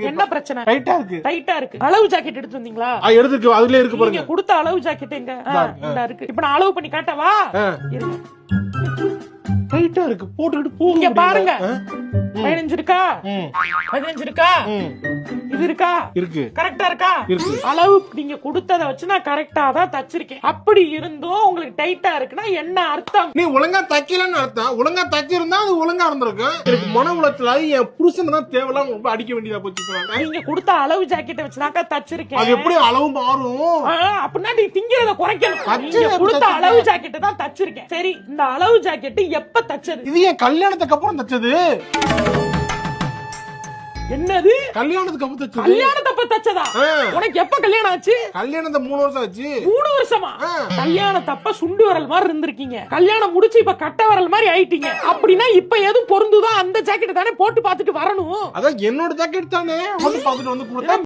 என்ன பிரச்சனை? டைட்டா இருக்கு. டைட்டா இருக்கு. அளவு ஜாக்கெட் எடுத்து வந்தீங்களா? எடுத்துக்கு அதுல இருக்கு பாருங்க. நீங்க கொடுத்த அளவு ஜாக்கெட் எங்க? இந்த இருக்கு. இப்ப நான் அளவு பண்ணி காட்டவா? இருங்க. டைட்டா இருக்கு. போட்டுக்கிட்டு போங்க. இங்க பாருங்க. 15 இருக்கா? 15 இருக்கா? இது இருக்கா? இருக்கு. கரெக்டா இருக்கா? இருக்கு. அளவு நீங்க கொடுத்தத வச்சு நான் கரெக்டா தான் தச்சிருக்கேன். அப்படி இருந்தும் உங்களுக்கு டைட்டா இருக்குன்னா என்ன அர்த்தம்? நீ ஒழுங்கா தைக்கலன்னு அர்த்தம். ஒழுங்கா தச்சிருந்தா அது ஒழுங்கா இருந்திருக்கும். எனக்கு மன உளைச்சல என் புருஷன் தான் தேவையில்லாம ரொம்ப அடிக்க வேண்டியதா போச்சு. நீங்க கொடுத்த அளவு ஜாக்கெட்டை வச்சுதாக்கா தச்சிருக்கேன். அது எப்படி அளவு மாறும்? அப்படின்னா நீ திங்கிறத குறைக்கணும். நீங்க கொடுத்த அளவு ஜாக்கெட்டை தான் தச்சிருக்கேன். சரி, இந்த அளவு ஜாக்கெட் எப்ப தச்சது? இது என் கல்யாணத்துக்கு அப்புறம் தச்சது. என்னது? கல்யாணத்துக்கு அப்புறம் தச்சது. கல்யாணத்தப்ப தச்சதா? உனக்கு எப்ப கல்யாணம் ஆச்சு? கல்யாணத்தை 3 வருஷம் ஆச்சு. 3 வருஷமா? கல்யாணத்தப்ப சுண்டு வரல் மாதிரி இருந்திருக்கீங்க. கல்யாணம் முடிச்சு இப்ப கட்ட வரல் மாதிரி ஆயிட்டீங்க. அப்படின்னா இப்ப எது பொருந்துதோ அந்த ஜாக்கெட் தானே போட்டு பாத்துட்டு வரணும். அதான் என்னோட ஜாக்கெட் தானே போட்டு பாத்துட்டு வந்து கொடுத்தா